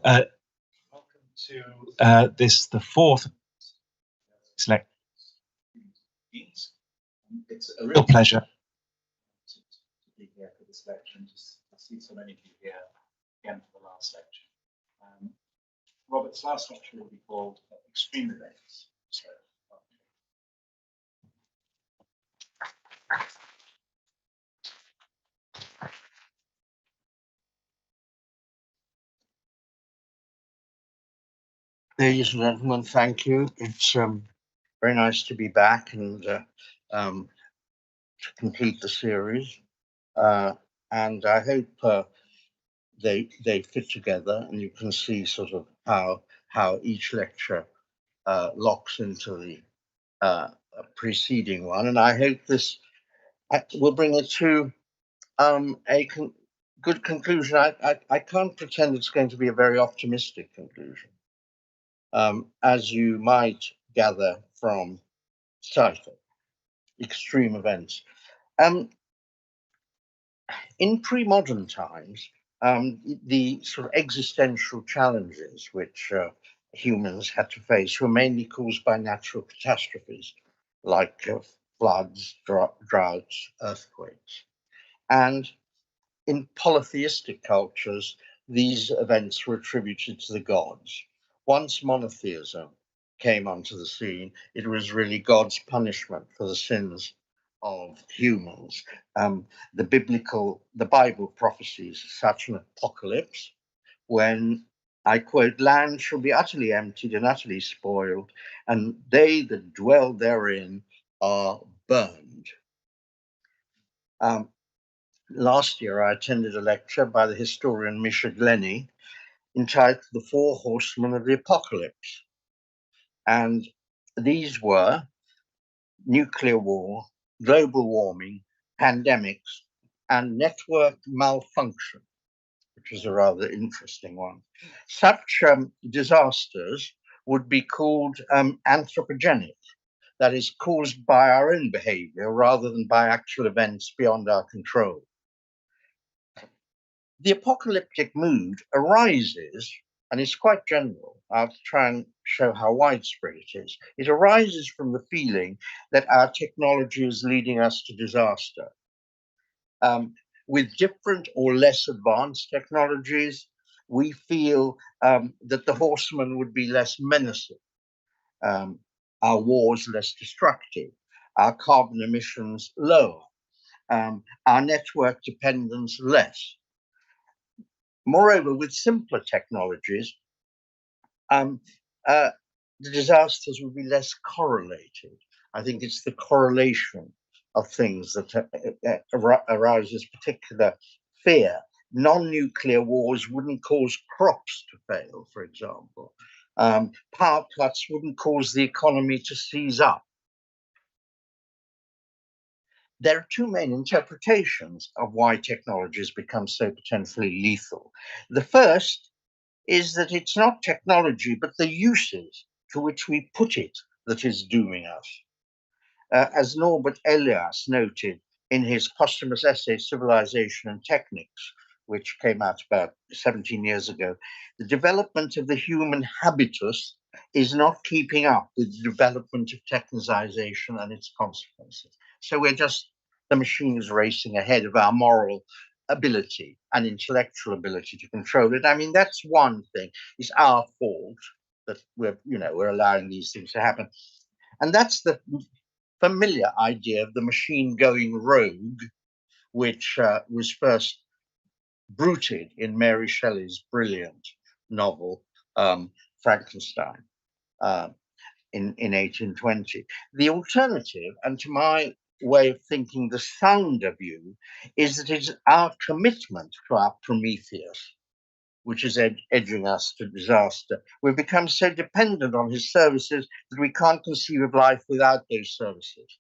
Uh, Welcome to the fourth lecture. It's a real pleasure to be here for this lecture and to see so many of you here again for the last lecture. Robert's last lecture will be called Extreme Events. So, ladies and gentlemen, thank you. It's very nice to be back and to complete the series. And I hope they fit together, and you can see sort of how each lecture locks into the preceding one. And I hope this will bring it to a good conclusion. I can't pretend it's going to be a very optimistic conclusion. As you might gather from title, Extreme Events. In pre-modern times, the sort of existential challenges which humans had to face were mainly caused by natural catastrophes like floods, droughts, earthquakes. And in polytheistic cultures, these events were attributed to the gods. Once monotheism came onto the scene, it was really God's punishment for the sins of humans. The Bible prophesies such an apocalypse when, I quote, land shall be utterly emptied and utterly spoiled, and they that dwell therein are burned. Last year, I attended a lecture by the historian Misha Glenny entitled The Four Horsemen of the Apocalypse. And these were nuclear war, global warming, pandemics, and network malfunction, which is a rather interesting one. Such disasters would be called anthropogenic, that is, caused by our own behavior rather than by actual events beyond our control. The apocalyptic mood arises, and it's quite general. I'll try and show how widespread it is. It arises from the feeling that our technology is leading us to disaster. With different or less advanced technologies, we feel that the horsemen would be less menacing, our wars less destructive, our carbon emissions lower, our network dependence less. Moreover, with simpler technologies, the disasters would be less correlated. I think it's the correlation of things that arouses particular fear. Non-nuclear wars wouldn't cause crops to fail, for example. Power cuts wouldn't cause the economy to seize up. There are two main interpretations of why technologies become so potentially lethal. The first is that it's not technology, but the uses to which we put it that is dooming us. As Norbert Elias noted in his posthumous essay, Civilization and Techniques, which came out about 17 years ago, the development of the human habitus is not keeping up with the development of technicization and its consequences. So the machine is racing ahead of our moral ability and intellectual ability to control it. I mean, that's one thing. It's our fault that we're allowing these things to happen. And that's the familiar idea of the machine going rogue, which was first bruited in Mary Shelley's brilliant novel, Frankenstein, in 1820. The alternative, and to my way of thinking, the sounder view, is that it's our commitment to our Prometheus which is edging us to disaster. We've become so dependent on his services that we can't conceive of life without those services.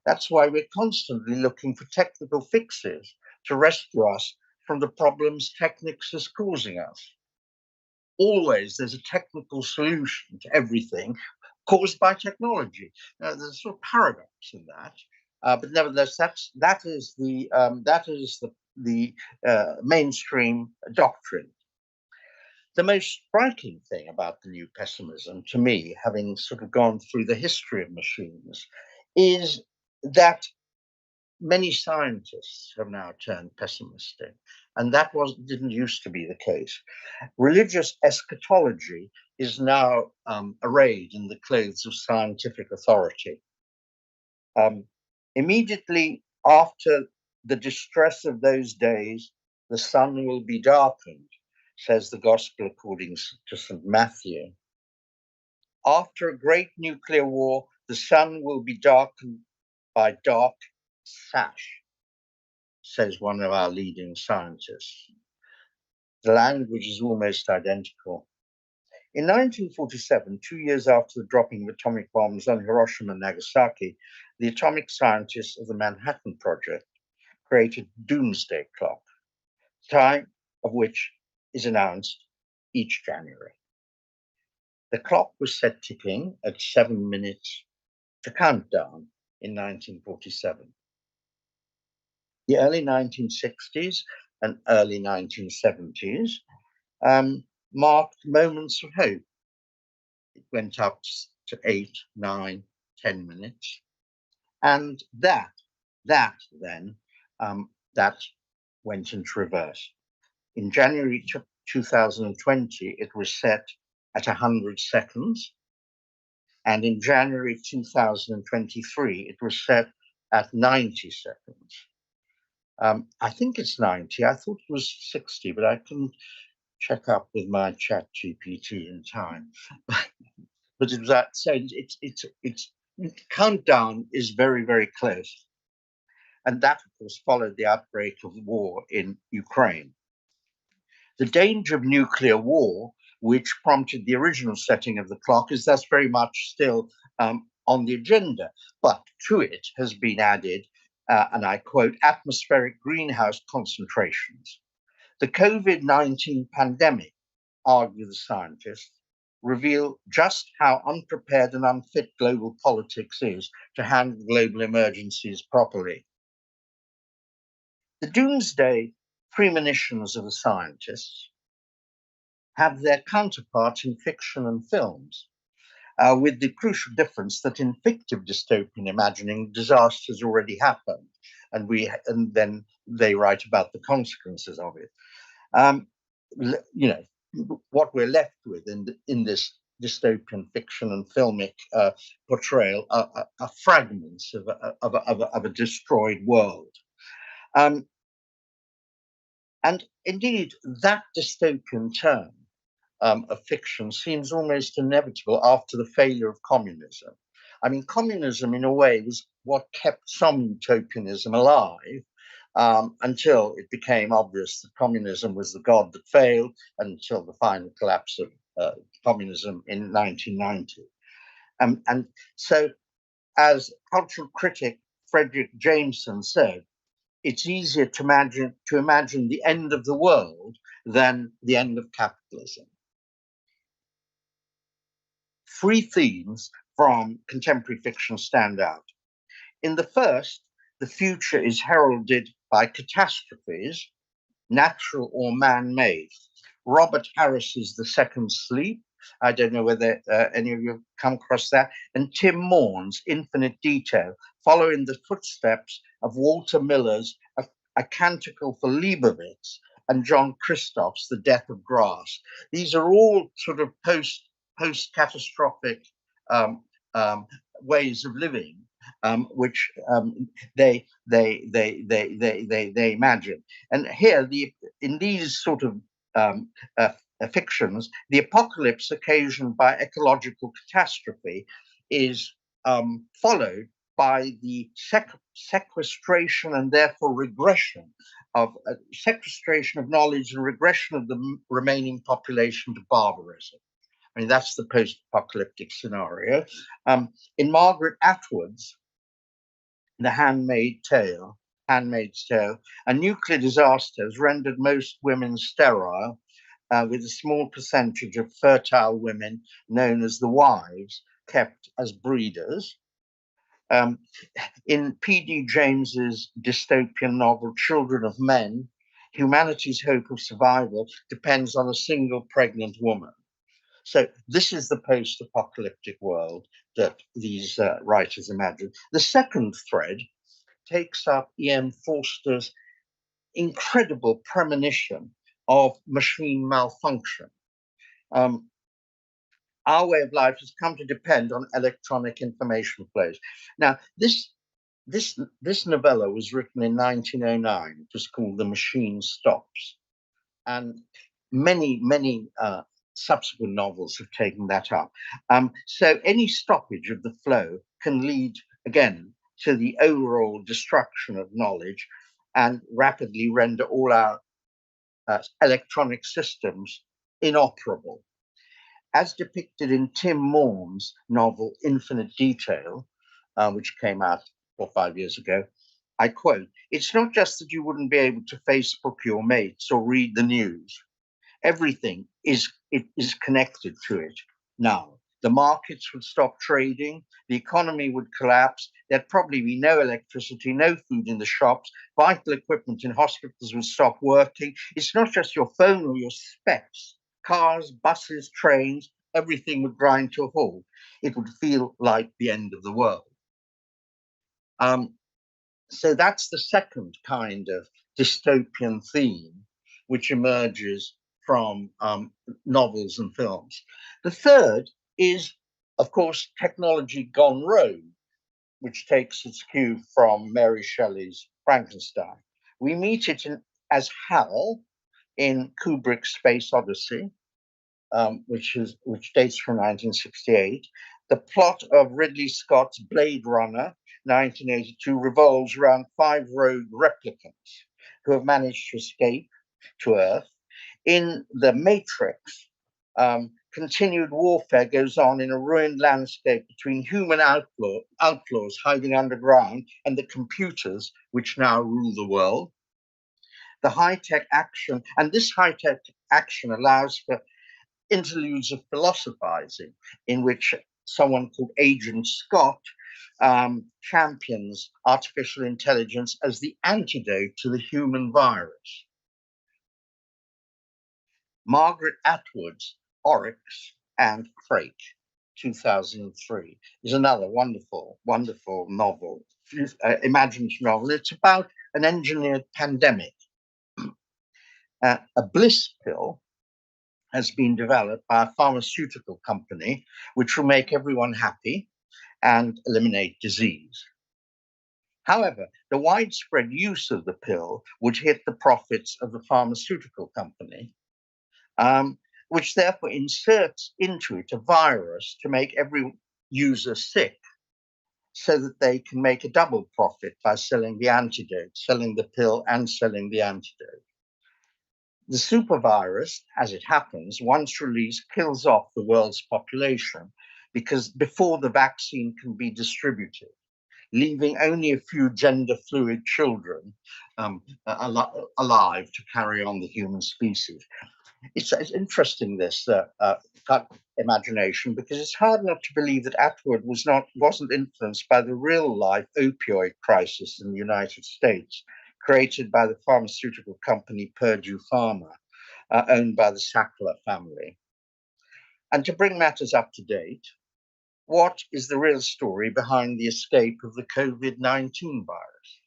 That's why we're constantly looking for technical fixes to rescue us from the problems technics is causing us. Always there's a technical solution to everything caused by technology. There's a sort of paradox in that. But nevertheless, that is the mainstream doctrine. The most striking thing about the new pessimism, to me, having sort of gone through the history of machines, is that many scientists have now turned pessimistic, and that didn't used to be the case. Religious eschatology is now arrayed in the clothes of scientific authority. Immediately after the distress of those days, the sun will be darkened, says the Gospel according to St. Matthew. After a great nuclear war, the sun will be darkened by dark sash, says one of our leading scientists. The language is almost identical. In 1947, 2 years after the dropping of atomic bombs on Hiroshima and Nagasaki, the atomic scientists of the Manhattan Project created Doomsday Clock, time of which is announced each January. The clock was set ticking at 7 minutes to countdown in 1947. The early 1960s and early 1970s marked moments of hope. It went up to 8, 9, 10 minutes. And that went into reverse. In January 2020, it was set at 100 seconds. And in January 2023, it was set at 90 seconds. I think it's 90. I thought it was 60, but I couldn't check up with my chat GPT in time. But it was that. So it's countdown is very, very close. And that, of course, followed the outbreak of war in Ukraine. The danger of nuclear war, which prompted the original setting of the clock, is thus very much still on the agenda. But to it has been added, and I quote, atmospheric greenhouse concentrations. The COVID-19 pandemic, argue the scientists, reveal just how unprepared and unfit global politics is to handle global emergencies properly. The doomsday premonitions of the scientists have their counterparts in fiction and films, with the crucial difference that in fictive dystopian imagining, disasters already happened, and then they write about the consequences of it. What we're left with in this dystopian fiction and filmic portrayal are fragments of a destroyed world. And indeed, that dystopian turn of fiction seems almost inevitable after the failure of communism. I mean, communism, in a way, was what kept some utopianism alive until it became obvious that communism was the god that failed, until the final collapse of communism in 1990. And so, as cultural critic Frederick Jameson said, it's easier to imagine the end of the world than the end of capitalism. Three themes from contemporary fiction stand out. In the first, the future is heralded by catastrophes, natural or man-made. Robert Harris's The Second Sleep, I don't know whether any of you have come across that, and Tim Moran's Infinite Detail, follow in the footsteps of Walter Miller's A Canticle for Leibowitz and John Christoph's The Death of Grass. These are all sort of post-catastrophic ways of living, which they imagine. And here, in these sort of fictions, the apocalypse occasioned by ecological catastrophe is followed by the sequestration and therefore regression of sequestration of knowledge and regression of the remaining population to barbarism. I mean, that's the post-apocalyptic scenario. In Margaret Atwood's The Handmaid's Tale, a nuclear disaster has rendered most women sterile, with a small percentage of fertile women known as the wives kept as breeders. In P.D. James's dystopian novel Children of Men, Humanity's hope of survival depends on a single pregnant woman. So this is the post-apocalyptic world that these writers imagine. The second thread takes up E.M. Forster's incredible premonition of machine malfunction. Our way of life has come to depend on electronic information flows. Now, this novella was written in 1909. It was called The Machine Stops. And many subsequent novels have taken that up. So any stoppage of the flow can lead, again, to the overall destruction of knowledge and rapidly render all our electronic systems inoperable. As depicted in Tim Moor's novel Infinite Detail, which came out 4 or 5 years ago, I quote, "It's not just that you wouldn't be able to Facebook your mates or read the news. Everything is connected to it now. The markets would stop trading, the economy would collapse, there'd probably be no electricity, no food in the shops, vital equipment in hospitals would stop working. It's not just your phone or your specs. Cars, buses, trains, everything would grind to a halt. It would feel like the end of the world." So that's the second kind of dystopian theme which emerges from novels and films. The third is, of course, technology gone rogue, which takes its cue from Mary Shelley's Frankenstein. We meet it as Hal in Kubrick's Space Odyssey, which dates from 1968. The plot of Ridley Scott's Blade Runner 1982 revolves around 5 rogue replicants who have managed to escape to Earth. In The Matrix, continued warfare goes on in a ruined landscape between human outlaws hiding underground and the computers which now rule the world. The high-tech action, and this high-tech action allows for interludes of philosophizing in which someone called Agent Scott champions artificial intelligence as the antidote to the human virus. Margaret Atwood's Oryx and Crake, 2003, is another wonderful novel, imaginative novel. It's about an engineered pandemic. A bliss pill has been developed by a pharmaceutical company which will make everyone happy and eliminate disease. However, the widespread use of the pill would hit the profits of the pharmaceutical company, which therefore inserts into it a virus to make every user sick so that they can make a double profit by selling the antidote, selling the pill and selling the antidote. The supervirus, as it happens, once released, kills off the world's population because before the vaccine can be distributed, leaving only a few gender fluid children alive to carry on the human species. It's interesting, this imagination, because it's hard not to believe that Atwood wasn't influenced by the real life opioid crisis in the United States, created by the pharmaceutical company Purdue Pharma, owned by the Sackler family. And to bring matters up to date, what is the real story behind the escape of the COVID-19 virus?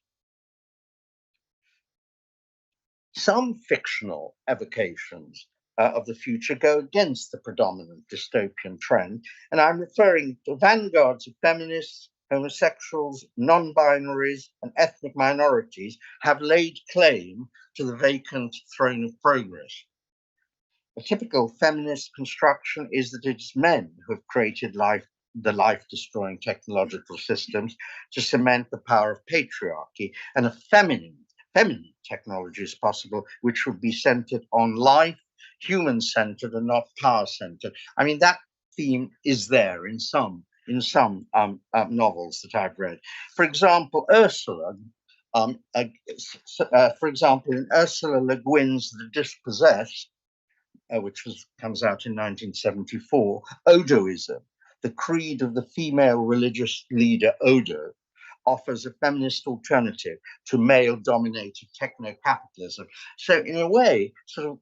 Some fictional evocations of the future go against the predominant dystopian trend, and I'm referring to vanguards of feminists, homosexuals, non-binaries, and ethnic minorities have laid claim to the vacant throne of progress. A typical feminist construction is that it's men who have created the life-destroying technological systems to cement the power of patriarchy, and a feminine technology is possible, which would be centered on life, human-centered, and not power-centered. I mean, that theme is there in some novels that I've read. For example, Ursula. For example, in Ursula Le Guin's *The Dispossessed*, which comes out in 1974, Odoism, the creed of the female religious leader Odo, offers a feminist alternative to male-dominated techno-capitalism. So in a way, sort of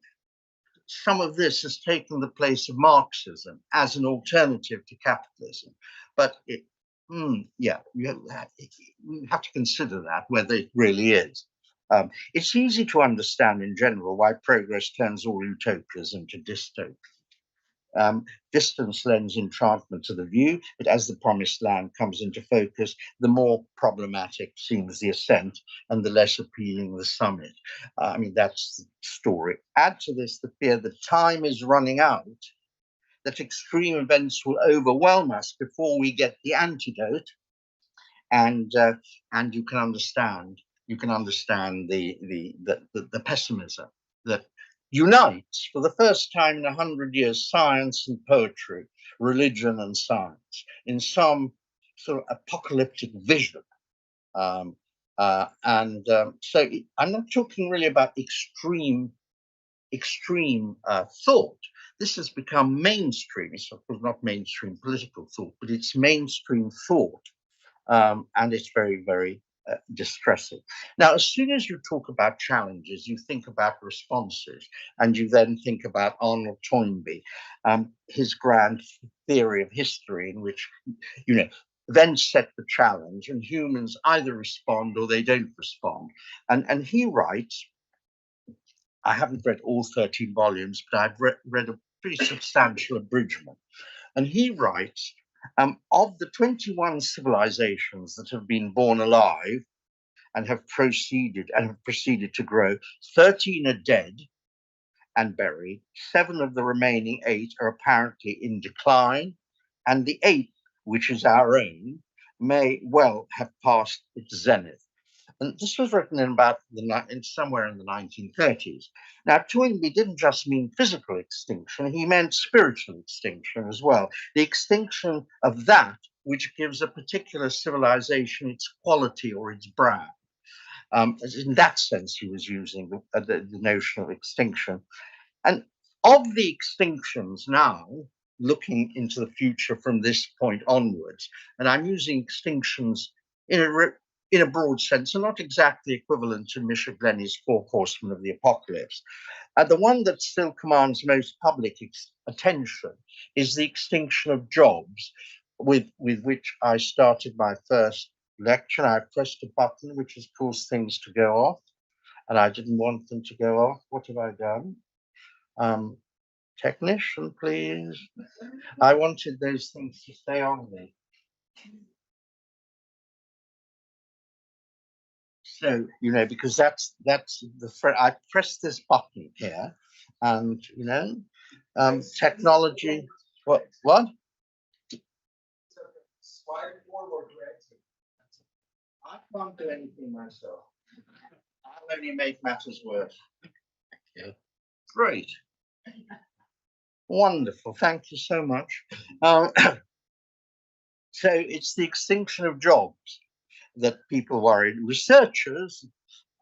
some of this has taken the place of Marxism as an alternative to capitalism. But yeah, you have to consider that, whether it really is. It's easy to understand in general why progress turns all utopias into dystopias. Distance lends enchantment to the view, but as the promised land comes into focus, the more problematic seems the ascent and the less appealing the summit. I mean, that's the story. Add to this the fear that time is running out, that extreme events will overwhelm us before we get the antidote, and you can understand the pessimism that unites for the first time in 100 years science and poetry, religion and science in some sort of apocalyptic vision. So I'm not talking really about extreme thought. This has become mainstream. It's of course not mainstream political thought, but it's mainstream thought. And it's very, very distressing. Now, as soon as you talk about challenges, you think about responses, and you then think about Arnold Toynbee, his grand theory of history, in which, events set the challenge, and humans either respond or they don't respond. And he writes, I haven't read all 13 volumes, but I've read a pretty substantial abridgment. And he writes, of the 21 civilizations that have been born alive and have proceeded to grow, 13 are dead and buried. 7 of the remaining 8 are apparently in decline, and the 8th, which is our own, may well have passed its zenith. And this was written somewhere in the 1930s. Now, Toynbee didn't just mean physical extinction, he meant spiritual extinction as well. The extinction of that which gives a particular civilization its quality or its brand. In that sense, he was using the notion of extinction. And of the extinctions now, looking into the future from this point onwards, and I'm using extinctions in a broad sense, and not exactly equivalent to Misha Glenny's 4 Horsemen of the Apocalypse. The one that still commands most public attention is the extinction of jobs, with which I started my first lecture. I pressed a button which has caused things to go off, and I didn't want them to go off. What have I done? Technician, please. I wanted those things to stay on me. So, because that's I press this button here, and technology. What? I can't do anything myself. I'll only make matters worse. Okay. Great. Wonderful. Thank you so much. So it's the extinction of jobs that people worry. Researchers,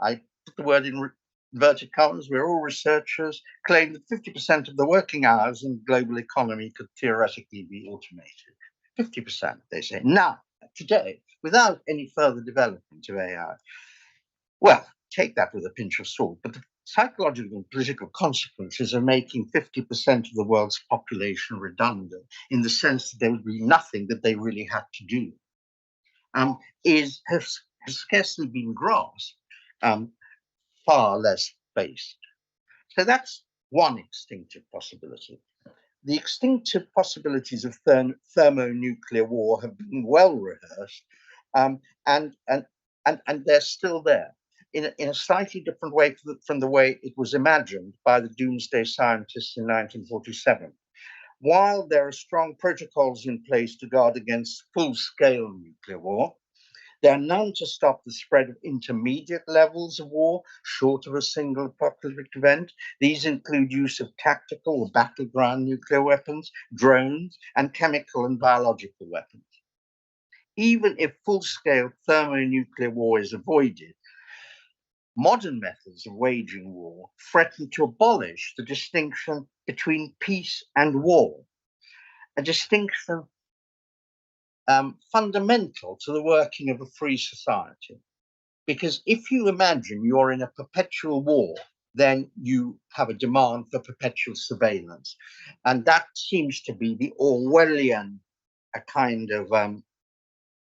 I put the word in inverted commas, we're all researchers, claim that 50% of the working hours in the global economy could theoretically be automated. 50%, they say. Now, today, without any further development of AI, well, take that with a pinch of salt, but the psychological and political consequences of making 50% of the world's population redundant, in the sense that there would be nothing that they really had to do, has scarcely been grasped, far less based. So that's one extinctive possibility. The extinctive possibilities of thermonuclear war have been well rehearsed, and they're still there in a slightly different way from the way it was imagined by the doomsday scientists in 1947. While there are strong protocols in place to guard against full-scale nuclear war, there are none to stop the spread of intermediate levels of war, short of a single apocalyptic event. These include use of tactical or battleground nuclear weapons, drones, and chemical and biological weapons. Even if full-scale thermonuclear war is avoided, modern methods of waging war threaten to abolish the distinction between peace and war, a distinction fundamental to the working of a free society. Because if you imagine you're in a perpetual war, then you have a demand for perpetual surveillance. And that seems to be the Orwellian kind of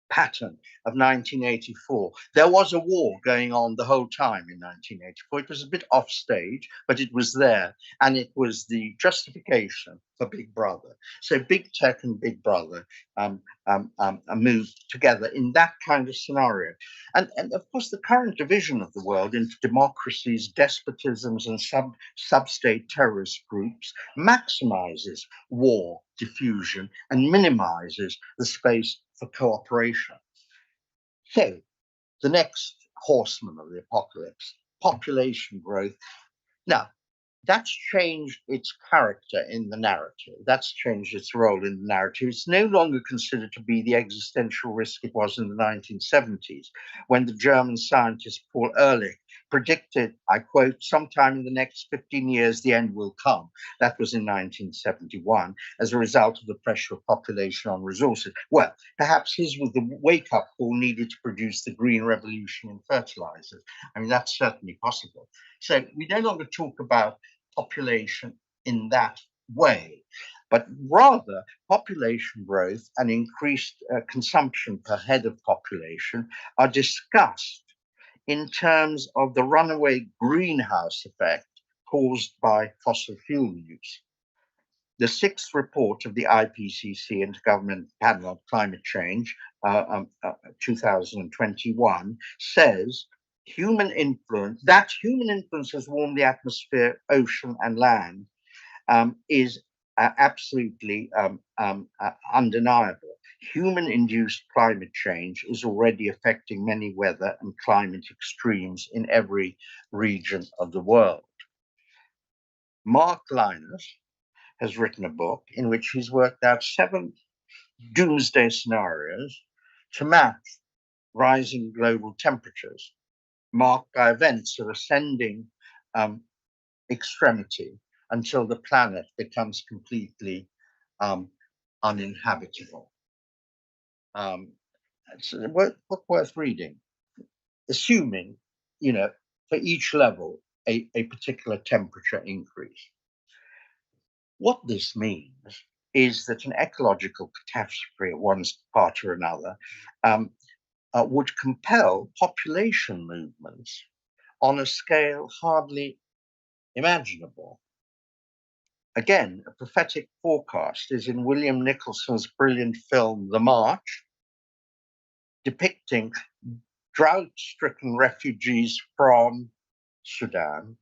pattern of 1984. There was a war going on the whole time in 1984. It was a bit off stage, but it was there. And it was the justification for Big Brother. So Big Tech and Big Brother moved together in that kind of scenario. And of course, the current division of the world into democracies, despotisms, and sub-state terrorist groups maximizes war diffusion and minimizes the space for cooperation. So, the next horseman of the apocalypse, population growth. Now, that's changed its character in the narrative. That's changed its role in the narrative. It's no longer considered to be the existential risk it was in the 1970s, when the German scientist Paul Ehrlich predicted, I quote, sometime in the next 15 years, the end will come. That was in 1971, as a result of the pressure of population on resources. Well, perhaps his was the wake-up call needed to produce the green revolution in fertilizers. I mean, that's certainly possible. So we no longer talk about population in that way, but rather population growth and increased consumption per head of population are discussed in terms of the runaway greenhouse effect caused by fossil fuel use. The sixth report of the IPCC, Intergovernmental Panel on Climate Change, 2021, says human influence has warmed the atmosphere, ocean, and land is absolutely undeniable. Human-induced climate change is already affecting many weather and climate extremes in every region of the world. Mark Linus has written a book in which he's worked out 7 doomsday scenarios to match rising global temperatures marked by events of ascending extremity until the planet becomes completely uninhabitable. It's a book worth reading, assuming, for each level, a particular temperature increase. What this means is that an ecological catastrophe of one part or another would compel population movements on a scale hardly imaginable. Again, a prophetic forecast is in William Nicholson's brilliant film, The March, depicting drought-stricken refugees from Sudan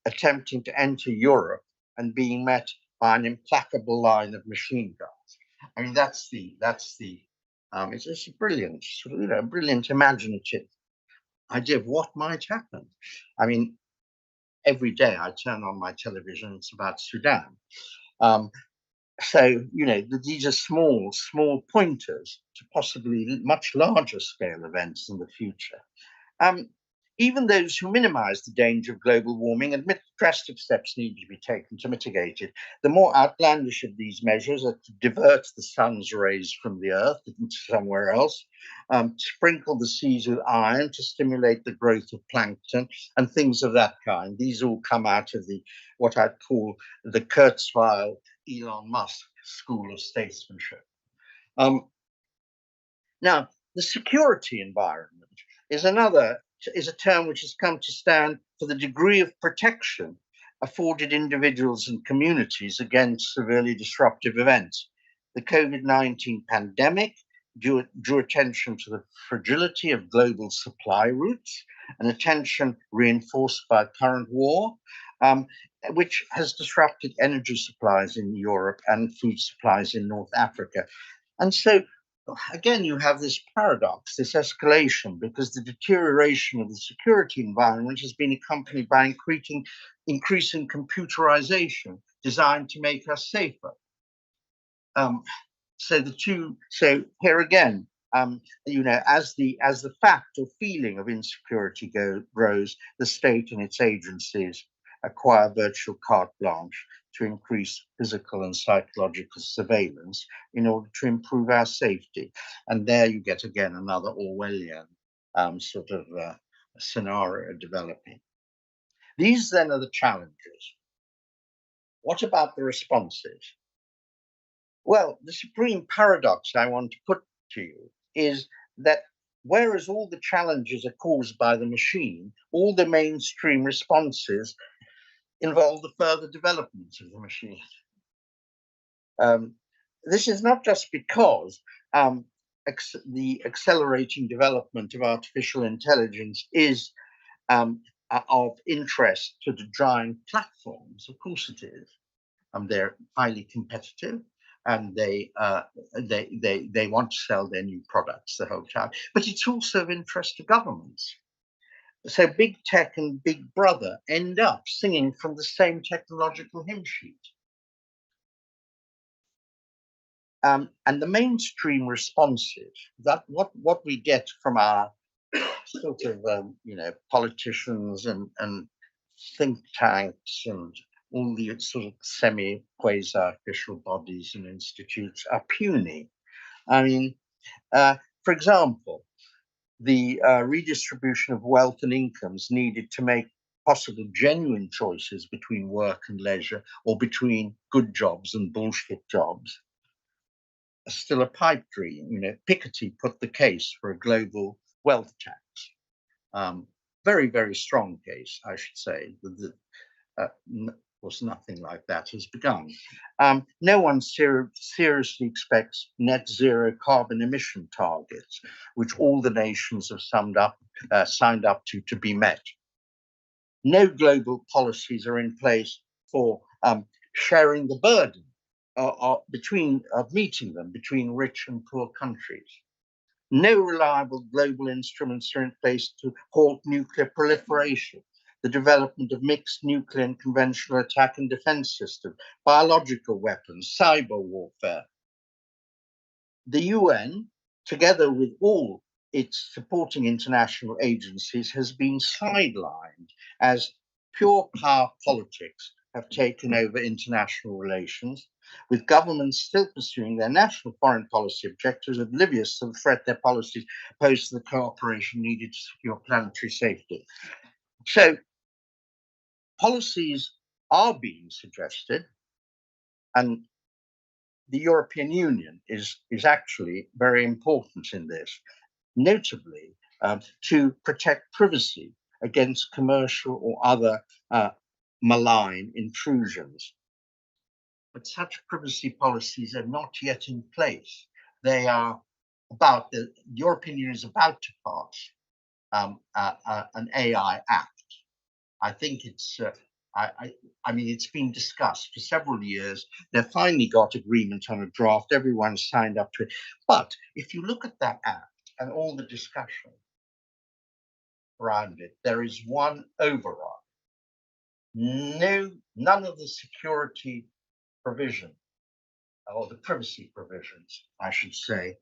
attempting to enter Europe and being met by an implacable line of machine guns. I mean, it's a brilliant, brilliant imaginative idea of what might happen. I mean, every day I turn on my television, it's about Sudan. So, these are small pointers to possibly much larger scale events in the future. Even those who minimize the danger of global warming admit drastic steps need to be taken to mitigate it. The more outlandish of these measures are to divert the sun's rays from the earth into somewhere else, sprinkle the seas with iron to stimulate the growth of plankton and things of that kind. These all come out of what I'd call the Kurzweil Elon Musk school of statesmanship. Now, the security environment is a term which has come to stand for the degree of protection afforded individuals and communities against severely disruptive events. The COVID-19 pandemic drew attention to the fragility of global supply routes, an attention reinforced by current war, which has disrupted energy supplies in Europe and food supplies in North Africa. And so, again, you have this paradox, this escalation, because the deterioration of the security environment has been accompanied by increasing computerization designed to make us safer. So here again, as the fact or feeling of insecurity grows, the state and its agencies acquire virtual carte blanche to increase physical and psychological surveillance in order to improve our safety. And there you get again another Orwellian sort of scenario developing. These then are the challenges. What about the responses? Well, the supreme paradox I want to put to you is that whereas all the challenges are caused by the machine, all the mainstream responses involve the further development of the machine. This is not just because the accelerating development of artificial intelligence is of interest to the giant platforms. Of course it is. They're highly competitive, and they want to sell their new products the whole time. But it's also of interest to governments. So big tech and big brother end up singing from the same technological hymn sheet. And the mainstream responses, that what we get from our sort of politicians and think tanks and all the sort of semi-quasi-official bodies and institutes are puny. I mean, for example, the redistribution of wealth and incomes needed to make possible genuine choices between work and leisure, or between good jobs and bullshit jobs, are still a pipe dream. Piketty put the case for a global wealth tax. Very, very strong case, I should say. Of course, nothing like that has begun. No one seriously expects net zero carbon emission targets, which all the nations have signed up to be met. No global policies are in place for sharing the burden of meeting them between rich and poor countries. No reliable global instruments are in place to halt nuclear proliferation, the development of mixed nuclear and conventional attack and defense systems, biological weapons, cyber warfare. The UN, together with all its supporting international agencies, has been sidelined as pure power politics have taken over international relations, with governments still pursuing their national foreign policy objectives, oblivious to the threat their policies pose to the cooperation needed to secure planetary safety. So policies are being suggested, and the European Union is actually very important in this, notably to protect privacy against commercial or other malign intrusions. But such privacy policies are not yet in place. They are the European Union is about to pass an AI Act. I think it's I mean, it's been discussed for several years. They've finally got agreement on a draft. Everyone's signed up to it. But if you look at that act and all the discussion around it, there is one override. None of the security provision, or the privacy provisions, I should say,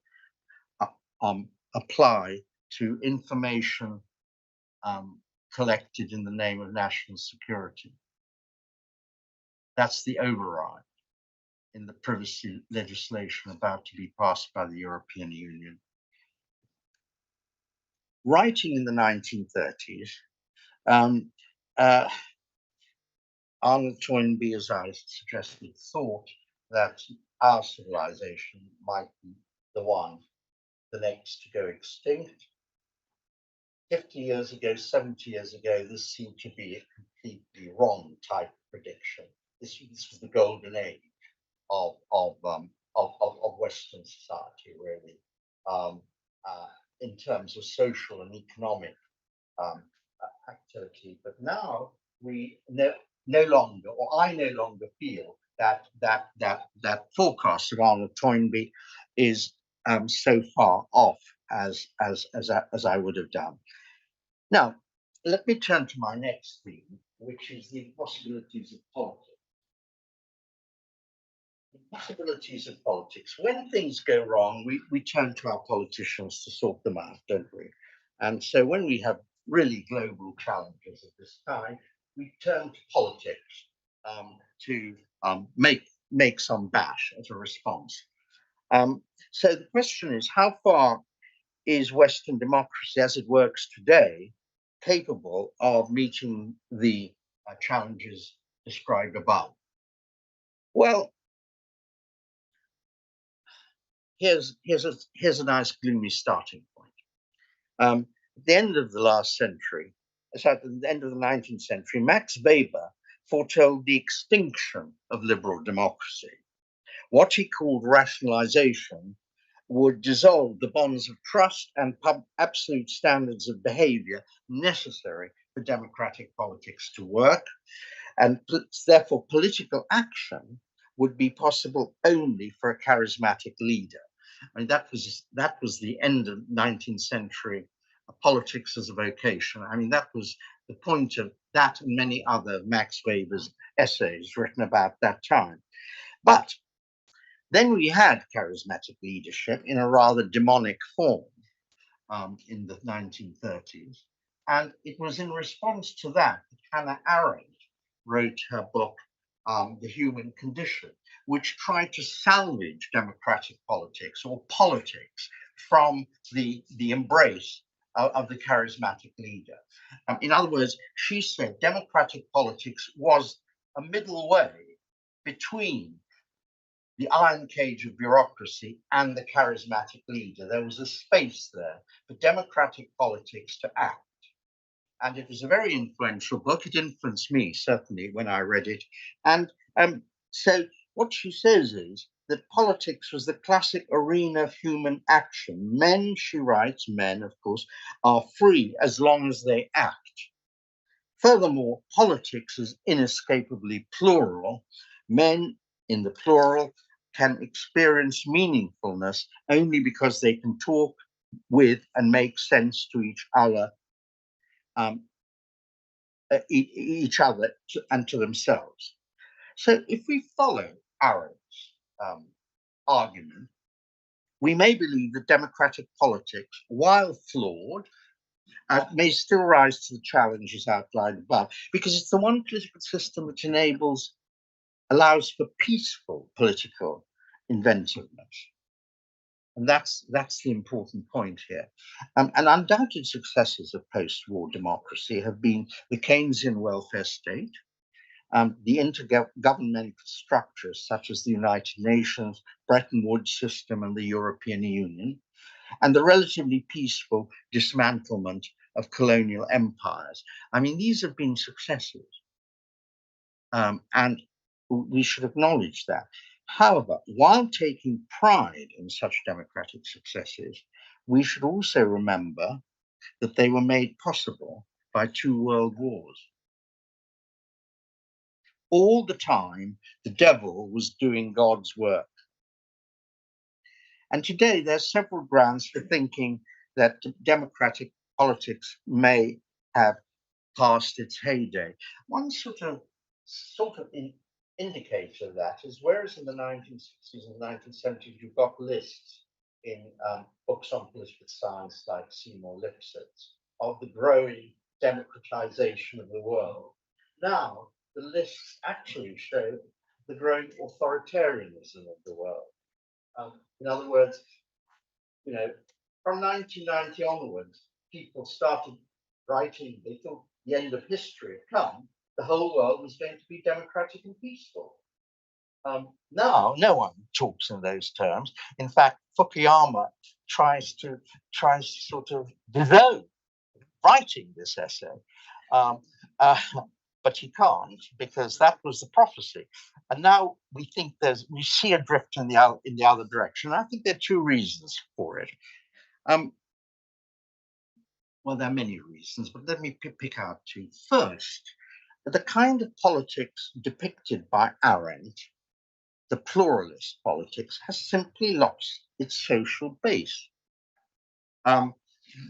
apply to information collected in the name of national security. That's the override in the privacy legislation about to be passed by the European Union. Writing in the 1930s, Arnold Toynbee, as I suggested, thought that our civilization might be the next to go extinct. 50 years ago, 70 years ago, this seemed to be a completely wrong type of prediction. This was the golden age of Western society, really, in terms of social and economic activity. But now we no longer, or I no longer feel that forecast of Arnold Toynbee is so far off as I would have done. Now, let me turn to my next theme, which is the possibilities of politics. The possibilities of politics. When things go wrong, we turn to our politicians to sort them out, don't we? And so when we have really global challenges of this kind, we turn to politics to make some bash as a response. So the question is, how far is Western democracy, as it works today, capable of meeting the challenges described above? Well, here's a nice gloomy starting point. At the end of the last century, at the end of the 19th century, Max Weber foretold the extinction of liberal democracy. What he called rationalization would dissolve the bonds of trust and absolute standards of behavior necessary for democratic politics to work, and therefore political action would be possible only for a charismatic leader. I mean, that was the end of 19th century politics as a vocation. I mean, that was the point of that and many other Max Weber's essays written about that time. But then we had charismatic leadership in a rather demonic form in the 1930s. And it was in response to that that Hannah Arendt wrote her book, The Human Condition, which tried to salvage democratic politics or politics from the embrace of the charismatic leader. In other words, she said democratic politics was a middle way between the iron cage of bureaucracy and the charismatic leader. There was a space there for democratic politics to act. And it was a very influential book. It influenced me, certainly, when I read it. And so what she says is that politics was the classic arena of human action. Men, she writes, men, of course, are free as long as they act. Furthermore, politics is inescapably plural. Men, in the plural, can experience meaningfulness only because they can talk with and make sense to each other and to themselves. So if we follow Arendt's argument, we may believe that democratic politics, while flawed, may still rise to the challenges outlined above, because it's the one political system which allows for peaceful political inventiveness. And that's the important point here. And undoubted successes of post-war democracy have been the Keynesian welfare state, the intergovernmental structures such as the United Nations, Bretton Woods system, and the European Union, and the relatively peaceful dismantlement of colonial empires. I mean, these have been successes, and we should acknowledge that. However, while taking pride in such democratic successes, we should also remember that they were made possible by 2 world wars. All the time, the devil was doing God's work. And today, there are several grounds for thinking that democratic politics may have passed its heyday. One sort of indicator of that is, whereas in the 1960s and 1970s, you've got lists in books on political science like Seymour Lipset's of the growing democratization of the world. Now, the lists actually show the growing authoritarianism of the world. In other words, from 1990 onwards, people started writing, they thought the end of history had come, the whole world was going to be democratic and peaceful. Now, no one talks in those terms. In fact, Fukuyama tries to sort of disown writing this essay, but he can't, because that was the prophecy. And now we think we see a drift in the other direction. I think there are 2 reasons for it. Well, there are many reasons, but let me pick out 2. First, the kind of politics depicted by Arendt, the pluralist politics, has simply lost its social base.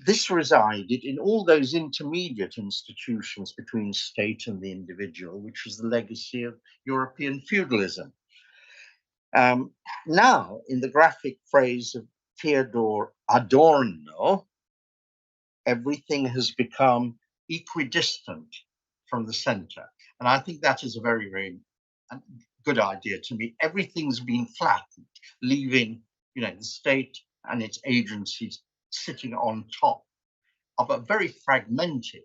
This resided in all those intermediate institutions between state and the individual, which was the legacy of European feudalism. Now, in the graphic phrase of Theodor Adorno, everything has become equidistant from the center. And I think that is a very, very good idea to me. Everything's been flattened, leaving, the state and its agencies sitting on top of a very fragmented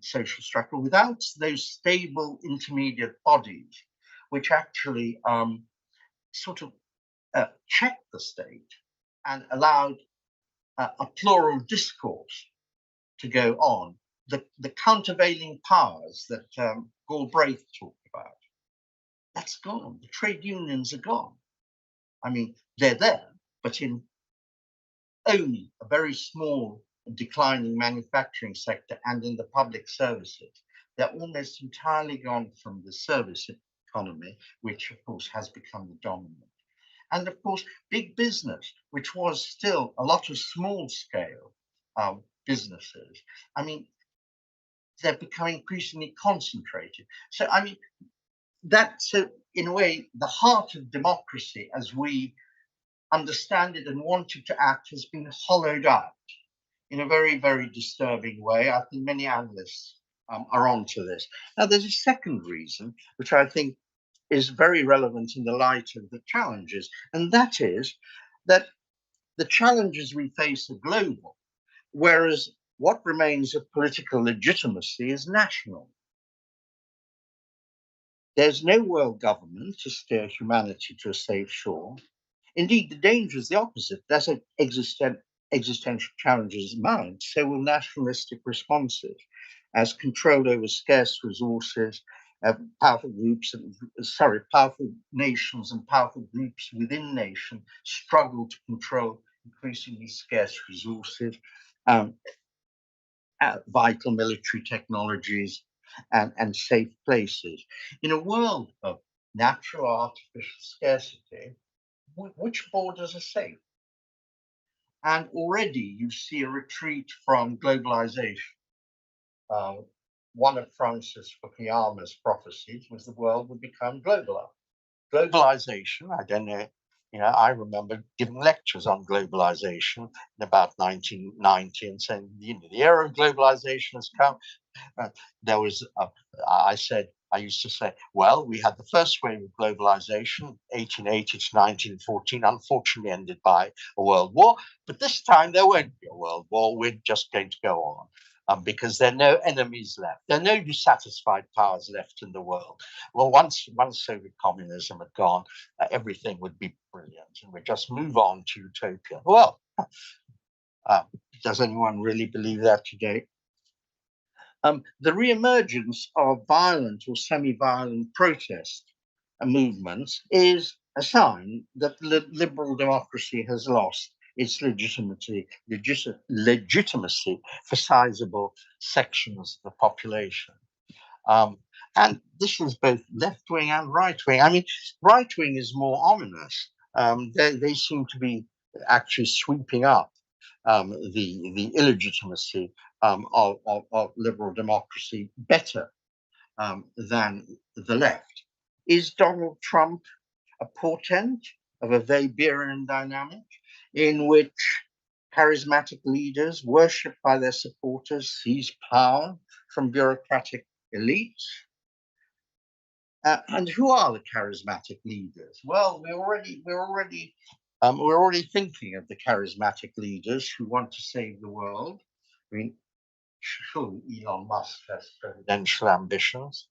social structure without those stable intermediate bodies, which actually sort of checked the state and allowed a plural discourse to go on. The countervailing powers that Galbraith talked about, that's gone. The trade unions are gone. I mean, they're there, but in only a very small declining manufacturing sector and in the public services. They're almost entirely gone from the service economy, which of course has become the dominant. And of course, big business, which was still a lot of small scale businesses. I mean, they're becoming increasingly concentrated. So, I mean, so in a way, the heart of democracy as we understand it and want it to act has been hollowed out in a very, very disturbing way. I think many analysts are onto this. Now, there's a second reason, which I think is very relevant in the light of the challenges, and that is that the challenges we face are global, whereas what remains of political legitimacy is national. There's no world government to steer humanity to a safe shore. Indeed, the danger is the opposite. As existential challenges mount, so will nationalistic responses as control over scarce resources, powerful nations and powerful groups within nation struggle to control increasingly scarce resources, vital military technologies, and safe places. In a world of natural or artificial scarcity, which borders are safe? And already you see a retreat from globalization. One of Francis Fukuyama's prophecies was the world would become globalized. Globalization, I don't know, I remember giving lectures on globalization in about 1990 and saying, the era of globalization has come. I used to say, well, we had the first wave of globalization, 1880 to 1914, unfortunately ended by a world war. But this time there won't be a world war. We're just going to go on. Because there are no enemies left. There are no dissatisfied powers left in the world. Well, once Soviet communism had gone, everything would be brilliant, and we'd just move on to utopia. Well, does anyone really believe that today? The reemergence of violent or semi-violent protest movements is a sign that liberal democracy has lost its legitimacy for sizable sections of the population. And this is both left-wing and right-wing. I mean, right-wing is more ominous. They seem to be actually sweeping up the illegitimacy of liberal democracy better than the left. Is Donald Trump a portent of a Weberian dynamic in which charismatic leaders, worshipped by their supporters, seize power from bureaucratic elites? And who are the charismatic leaders? Well, we're already thinking of the charismatic leaders who want to save the world. I mean, surely Elon Musk has presidential ambitions.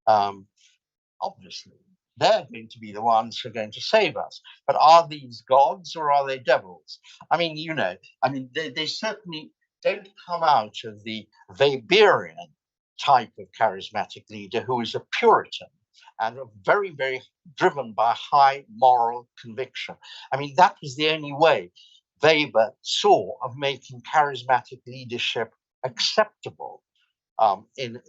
Obviously, they're going to be the ones who are going to save us. But are these gods or are they devils? I mean, they certainly don't come out of the Weberian type of charismatic leader who is a Puritan and very, very driven by high moral conviction. I mean, that was the only way Weber saw of making charismatic leadership acceptable in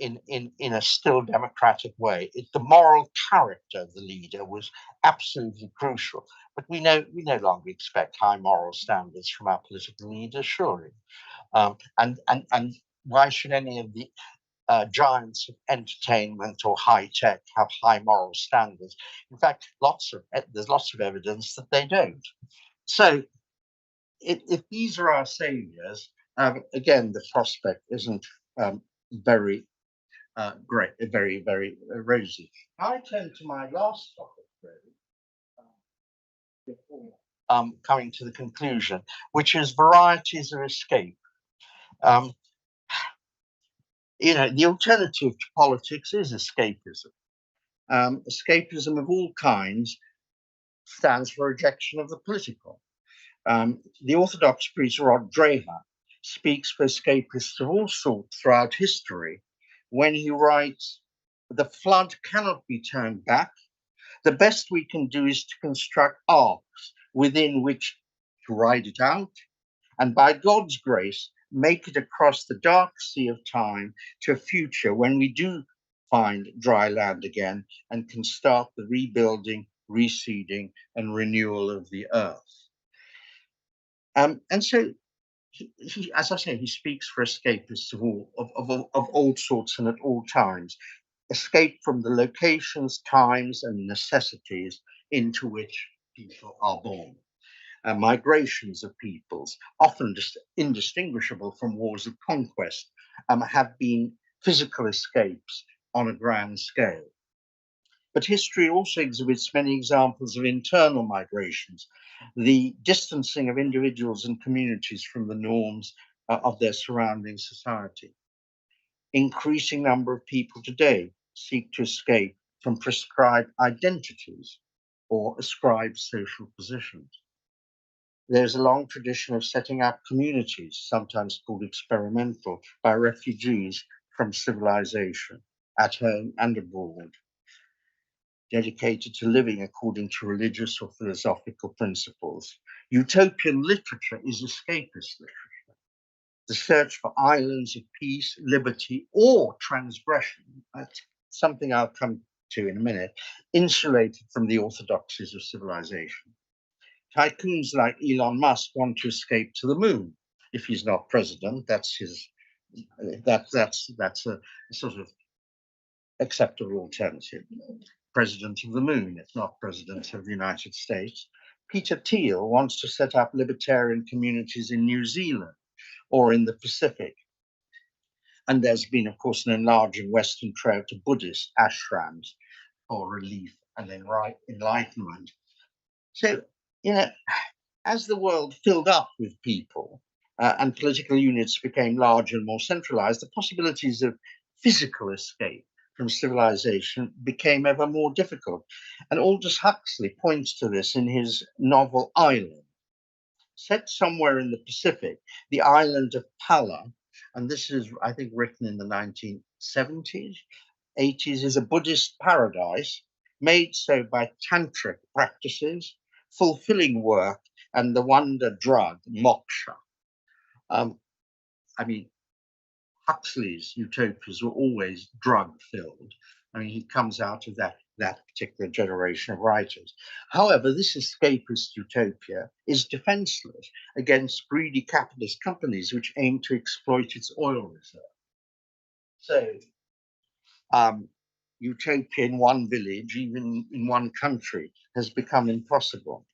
a still democratic way. The moral character of the leader was absolutely crucial. But we no longer expect high moral standards from our political leaders, surely. And why should any of the giants of entertainment or high tech have high moral standards? In fact, there's lots of evidence that they don't. So, if these are our saviors, again, the prospect isn't very great, very, very rosy. I turn to my last topic, really, before coming to the conclusion, which is varieties of escape. The alternative to politics is escapism. Escapism of all kinds stands for rejection of the political. The Orthodox priest Rod Dreher speaks for escapists of all sorts throughout history when he writes, "The flood cannot be turned back. The best we can do is to construct arcs within which to ride it out, and by God's grace, make it across the dark sea of time to a future when we do find dry land again and can start the rebuilding, reseeding, and renewal of the earth." And so, he, as I say, he speaks for escapists of all sorts and at all times. Escape from the locations, times, and necessities into which people are born. Migrations of peoples, often indistinguishable from wars of conquest, have been physical escapes on a grand scale. But history also exhibits many examples of internal migrations, the distancing of individuals and communities from the norms of their surrounding society. Increasing number of people today seek to escape from prescribed identities or ascribed social positions. There's a long tradition of setting up communities, sometimes called experimental, by refugees from civilization, at home and abroad, dedicated to living according to religious or philosophical principles. Utopian literature is escapist literature. The search for islands of peace, liberty, or transgression, that's something I'll come to in a minute, insulated from the orthodoxies of civilization. Tycoons like Elon Musk want to escape to the moon. If he's not president, that's a sort of acceptable alternative. President of the moon, if not president of the United States. Peter Thiel wants to set up libertarian communities in New Zealand or in the Pacific. And there's been, of course, an enlarging Western trail to Buddhist ashrams for relief and enlightenment. So, as the world filled up with people and political units became larger and more centralized, the possibilities of physical escape from civilization became ever more difficult. And Aldous Huxley points to this in his novel Island. Set somewhere in the Pacific, the island of Pala, and this is, I think, written in the 1970s, 80s, is a Buddhist paradise made so by tantric practices, fulfilling work, and the wonder drug, moksha. Huxley's utopias were always drug-filled. He comes out of that particular generation of writers. However, this escapist utopia is defenseless against greedy capitalist companies which aim to exploit its oil reserve. So, utopia in one village, even in one country, has become impossible.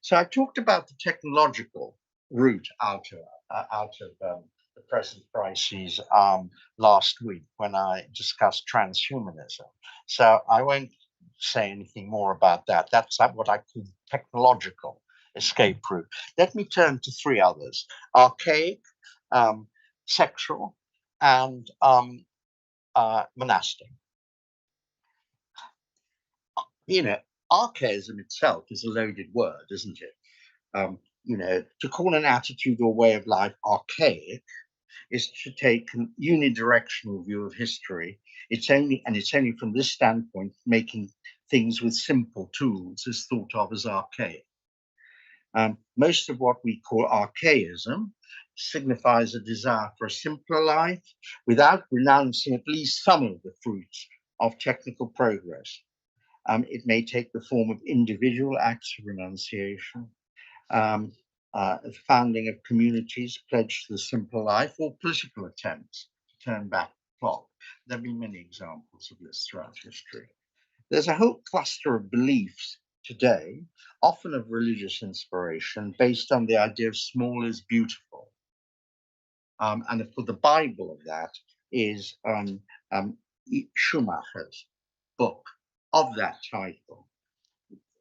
So I talked about the technological route out of the present crises last week when I discussed transhumanism. So I won't say anything more about that. That's what I call technological escape route. Let me turn to three others: archaic, sexual, and monastic. Archaism itself is a loaded word, isn't it? To call an attitude or way of life archaic is to take a unidirectional view of history. It's only from this standpoint making things with simple tools is thought of as archaic. Most of what we call archaism signifies a desire for a simpler life without renouncing at least some of the fruits of technical progress. It may take the form of individual acts of renunciation, founding of communities pledged to the simple life, or political attempts to turn back the clock. There have been many examples of this throughout history. There's a whole cluster of beliefs today, often of religious inspiration, based on the idea of small is beautiful. And for the Bible of that is Schumacher's book of that title.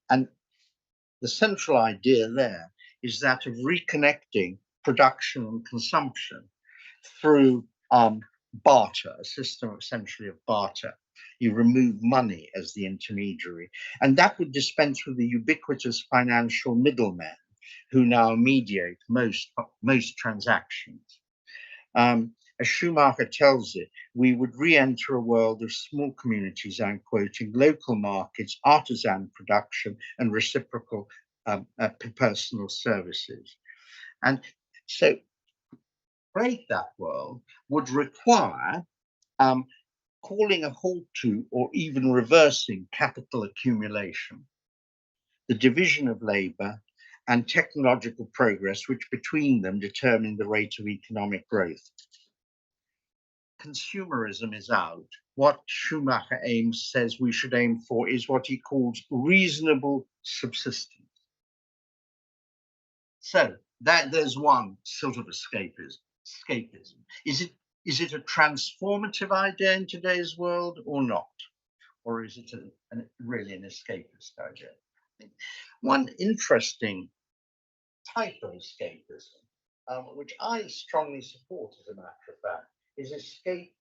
And the central idea there is that of reconnecting production and consumption through barter, a system essentially of barter. You remove money as the intermediary, and that would dispense with the ubiquitous financial middlemen who now mediate most transactions. As Schumacher tells it, we would re-enter a world of small communities, I'm quoting, local markets, artisan production, and reciprocal personal services. And so break that world would require calling a halt to or even reversing capital accumulation, the division of labor, and technological progress, which between them determine the rate of economic growth. Consumerism is out. What Schumacher says we should aim for is what he calls reasonable subsistence. So that there's one sort of escapism. Is it a transformative idea in today's world or not? Or is it really an escapist idea? One interesting type of escapism, which I strongly support as a matter of fact, is escape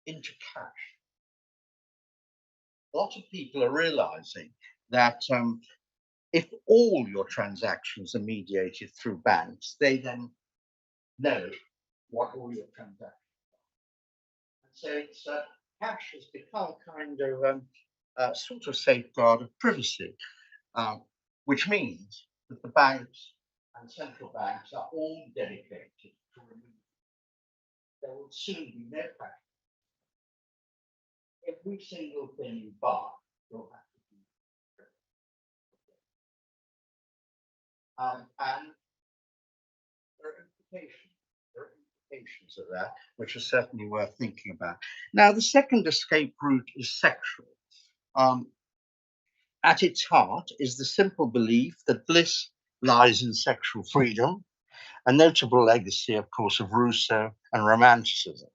into cash. A lot of people are realizing that if all your transactions are mediated through banks, they then know what all your transactions are. And so it's cash has become kind of a sort of safeguard of privacy, which means that the banks and central banks are all dedicated to remove. There will soon be no cash. Every single thing you buy will have to be. And there are implications of that, which are certainly worth thinking about. Now, the second escape route is sexual. At its heart is the simple belief that bliss lies in sexual freedom, a notable legacy, of course, of Rousseau and Romanticism.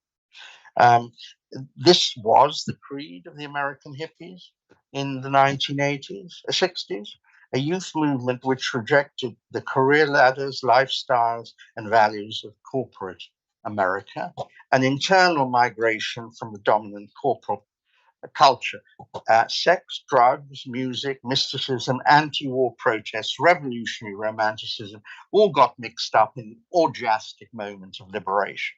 This was the creed of the American hippies in the 1980s, 60s, a youth movement which rejected the career ladders, lifestyles, and values of corporate America, an internal migration from the dominant corporate culture. Sex, drugs, music, mysticism, anti-war protests, revolutionary romanticism all got mixed up in orgiastic moments of liberation.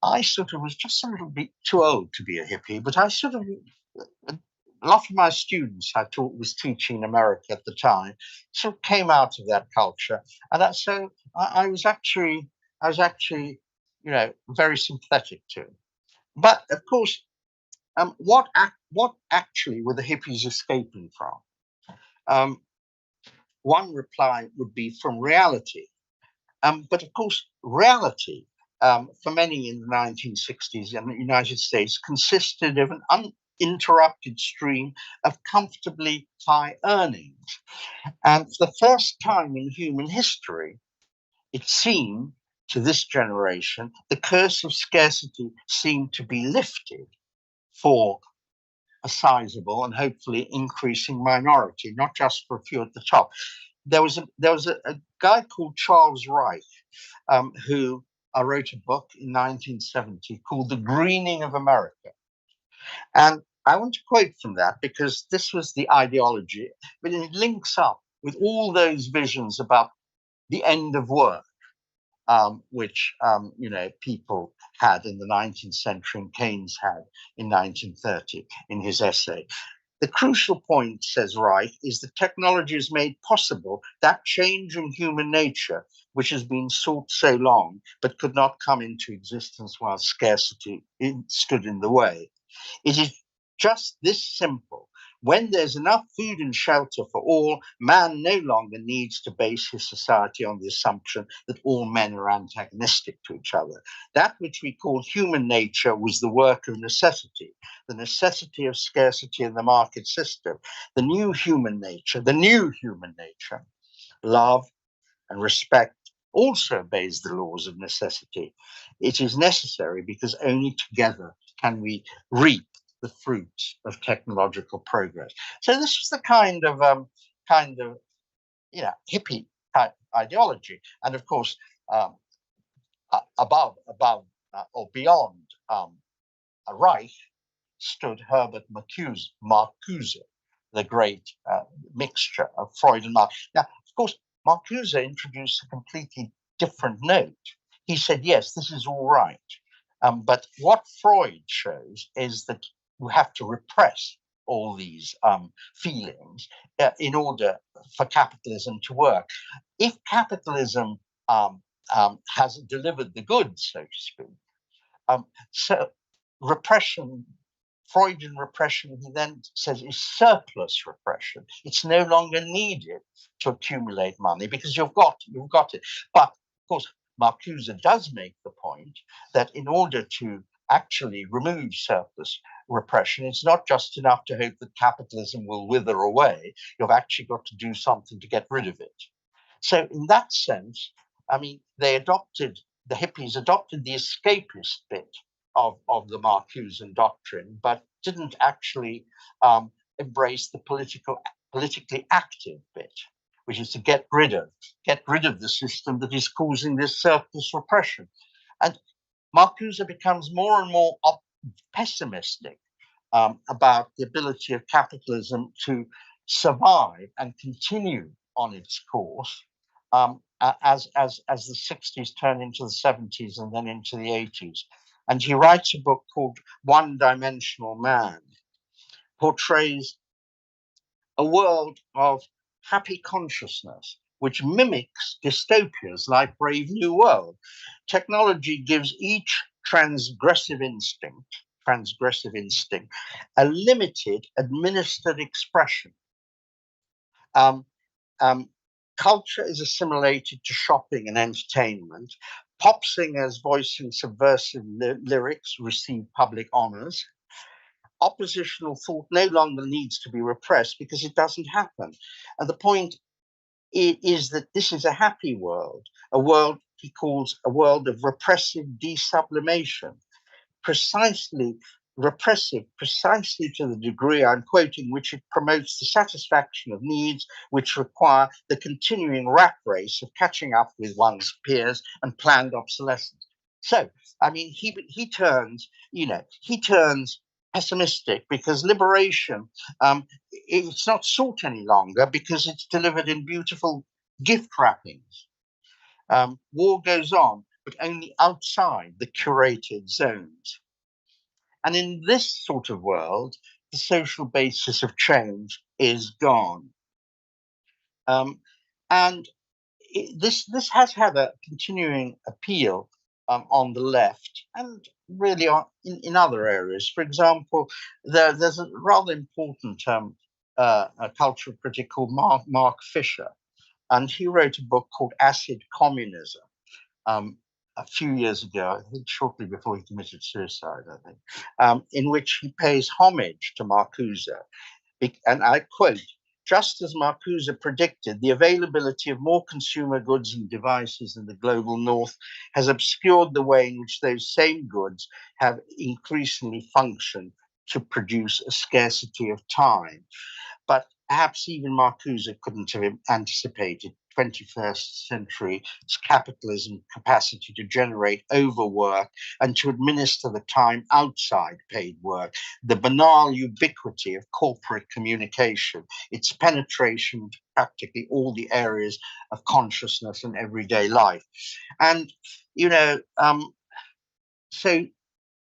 I sort of was just a little bit too old to be a hippie, but I sort of, a lot of my students I was teaching in America at the time, sort of came out of that culture. And so I was actually, very sympathetic to it. But of course, what actually were the hippies escaping from? One reply would be from reality. But of course, reality for many in the 1960s in the United States consisted of an uninterrupted stream of comfortably high earnings. And for the first time in human history, it seemed to this generation, the curse of scarcity seemed to be lifted for a sizable and hopefully increasing minority, not just for a few at the top. There was a guy called Charles Reich, who wrote a book in 1970 called The Greening of America. And I want to quote from that because this was the ideology, but it links up with all those visions about the end of work, which people had in the 19th century and Keynes had in 1930 in his essay. The crucial point, says Reich, is that technology has made possible that change in human nature, which has been sought so long, but could not come into existence while scarcity stood in the way. It is just this simple. When there's enough food and shelter for all, man no longer needs to base his society on the assumption that all men are antagonistic to each other. That which we call human nature was the work of necessity, the necessity of scarcity in the market system. The new human nature, love and respect, also obeys the laws of necessity. It is necessary because only together can we reap the fruits of technological progress. So this was the kind of hippie type ideology, and of course above or beyond Reich stood Herbert Marcuse, the great mixture of Freud and Marx. Now, of course, Marcuse introduced a completely different note. He said, yes, this is all right. But what Freud shows is that you have to repress all these feelings in order for capitalism to work. If capitalism has delivered the goods, so to speak, so repression, Freudian repression, he then says, is surplus repression. It's no longer needed to accumulate money because you've got it. But of course, Marcuse does make the point that in order to actually remove surplus repression, it's not just enough to hope that capitalism will wither away. You've actually got to do something to get rid of it. So in that sense, I mean, the hippies adopted the escapist bit of the Marcusean doctrine, but didn't actually embrace the politically active bit, which is to get rid of the system that is causing this surplus repression. And Marcuse becomes more and more pessimistic about the ability of capitalism to survive and continue on its course as the 60s turn into the 70s and then into the 80s. And he writes a book called One Dimensional Man, portrays a world of happy consciousness, which mimics dystopias like Brave New World. Technology gives each transgressive instinct, a limited administered expression. Culture is assimilated to shopping and entertainment. Pop singers voicing subversive lyrics receive public honors. Oppositional thought no longer needs to be repressed because it doesn't happen. And the point is that this is a happy world, a world he calls a world of repressive desublimation, precisely to the degree I'm quoting, which it promotes the satisfaction of needs which require the continuing rat race of catching up with one's peers and planned obsolescence. So, I mean, he turns pessimistic because liberation, it's not sought any longer because it's delivered in beautiful gift wrappings. War goes on, but only outside the curated zones. And in this sort of world, the social basis of change is gone. And this has had a continuing appeal on the left and really in other areas. For example, there's a rather important a cultural critic called Mark Fisher, and he wrote a book called Acid Communism. A few years ago, I think shortly before he committed suicide, in which he pays homage to Marcuse. And I quote, just as Marcuse predicted, the availability of more consumer goods and devices in the global north has obscured the way in which those same goods have increasingly functioned to produce a scarcity of time. But perhaps even Marcuse couldn't have anticipated 21st century capitalism capacity to generate overwork and to administer the time outside paid work, the banal ubiquity of corporate communication, its penetration into practically all the areas of consciousness and everyday life. And, so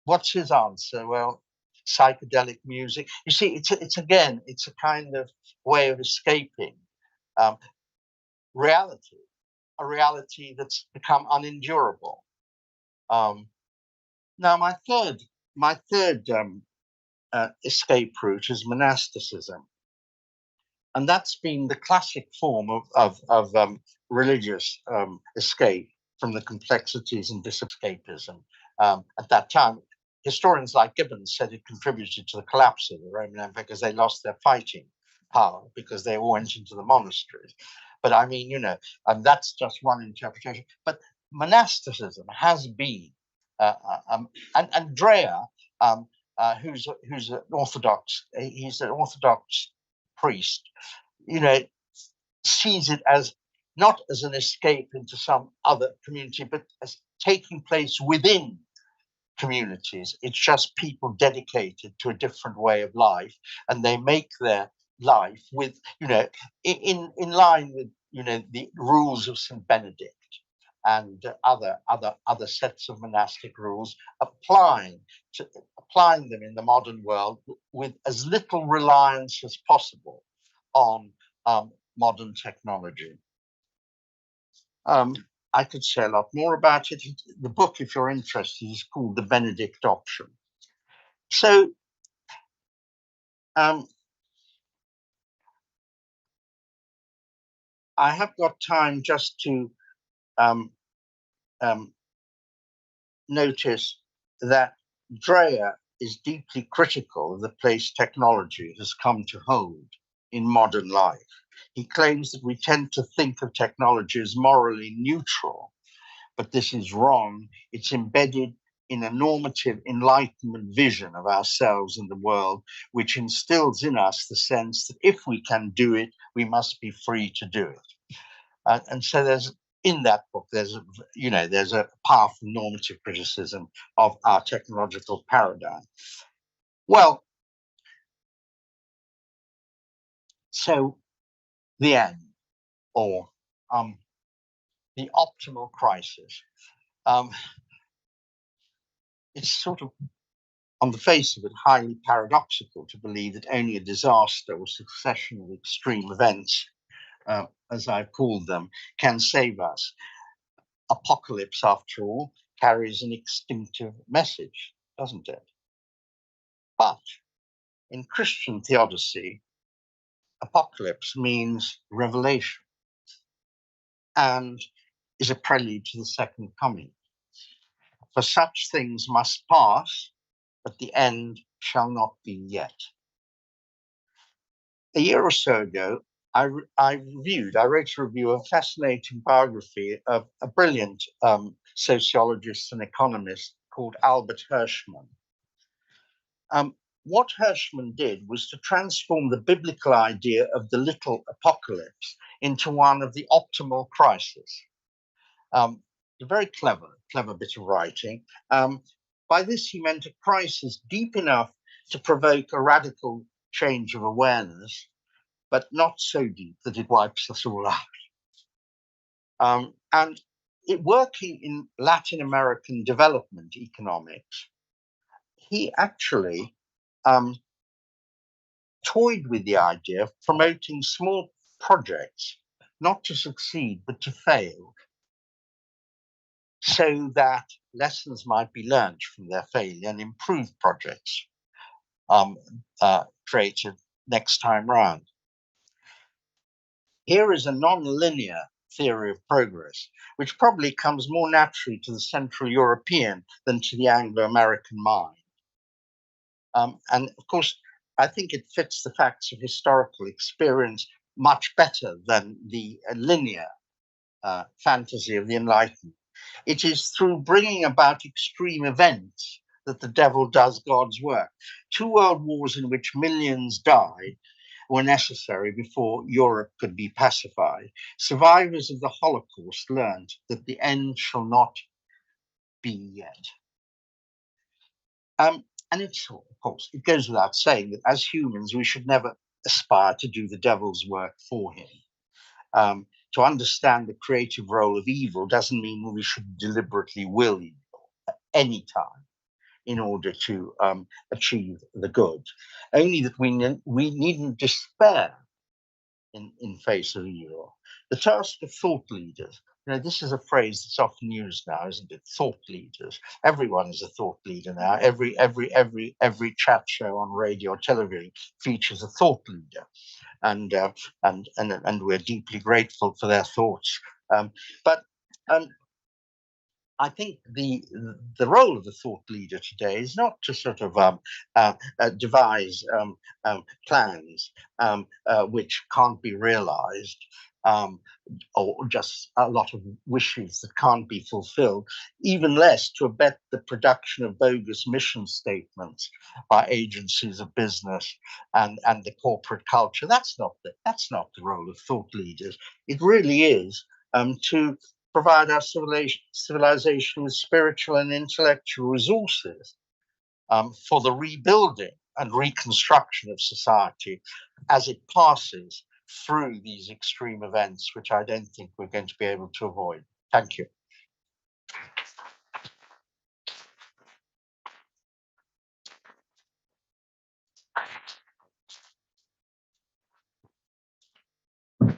what's his answer? Well, psychedelic music. You see, it's a kind of way of escaping reality, a reality that's become unendurable. Now, my third escape route is monasticism, and that's been the classic form of religious escape from the complexities and escapism. At that time, historians like Gibbons said it contributed to the collapse of the Roman Empire because they lost their fighting power because they all went into the monasteries. But I mean, and that's just one interpretation. But monasticism has been, and Drea who's an Orthodox, he's an Orthodox priest, sees it as not as an escape into some other community, but as taking place within communities. It's just people dedicated to a different way of life, and they make their life with, in line with, the rules of St. Benedict and other sets of monastic rules, applying them in the modern world with as little reliance as possible on modern technology. I could say a lot more about it. The book, if you're interested, is called The Benedict Doctrine. So I have got time just to notice that Dreyer is deeply critical of the place technology has come to hold in modern life. He claims that we tend to think of technology as morally neutral, but this is wrong. It's embedded in a normative Enlightenment vision of ourselves and the world, which instills in us the sense that if we can do it, we must be free to do it. And so in that book, there's a powerful normative criticism of our technological paradigm. Well, so the end, or the optimal crisis. It's sort of, on the face of it, highly paradoxical to believe that only a disaster or succession of extreme events, as I've called them, can save us. Apocalypse, after all, carries an instinctive message, doesn't it? But in Christian theodicy, apocalypse means revelation and is a prelude to the second coming. For such things must pass, but the end shall not be yet. A year or so ago, I wrote a review of a fascinating biography of a brilliant sociologist and economist called Albert Hirschman. What Hirschman did was to transform the biblical idea of the little apocalypse into one of the optimal crisis. A very clever bit of writing. By this, he meant a crisis deep enough to provoke a radical change of awareness, but not so deep that it wipes us all out. And working in Latin American development economics, he actually toyed with the idea of promoting small projects, not to succeed, but to fail, so that lessons might be learned from their failure and improved projects created next time round. Here is a non-linear theory of progress, which probably comes more naturally to the Central European than to the Anglo-American mind. And of course, I think it fits the facts of historical experience much better than the linear fantasy of the Enlightenment. It is through bringing about extreme events that the devil does God's work. 2 world wars in which millions died were necessary before Europe could be pacified. Survivors of the Holocaust learned that the end shall not be yet. And it's, of course, it goes without saying that as humans, we should never aspire to do the devil's work for him. To understand the creative role of evil doesn't mean we should deliberately will evil at any time in order to achieve the good. Only that we needn't despair in face of evil. The task of thought leaders, this is a phrase that's often used now, isn't it? Thought leaders. Everyone is a thought leader now. Every chat show on radio or television features a thought leader, and we're deeply grateful for their thoughts. But I think the role of the thought leader today is not to sort of devise plans which can't be realized, or just a lot of wishes that can't be fulfilled, even less to abet the production of bogus mission statements by agencies of business and the corporate culture. That's not the role of thought leaders. It really is to provide our civilization with spiritual and intellectual resources for the rebuilding and reconstruction of society as it passes through these extreme events, which I don't think we're going to be able to avoid. Thank you. Thank you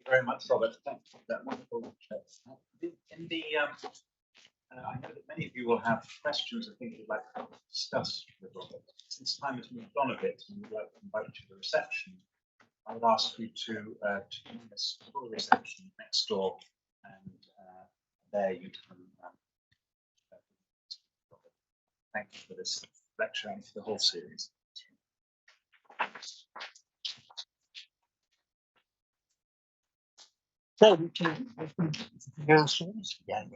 very much, Robert. Thank you for that wonderful I know that many of you will have questions I think you'd like to discuss with Robert. Since time has moved on a bit and we'd like to invite you to the reception, I would ask you to join us for the reception next door, and there you can. Thank you for this lecture and for the whole series. So we can go through this again.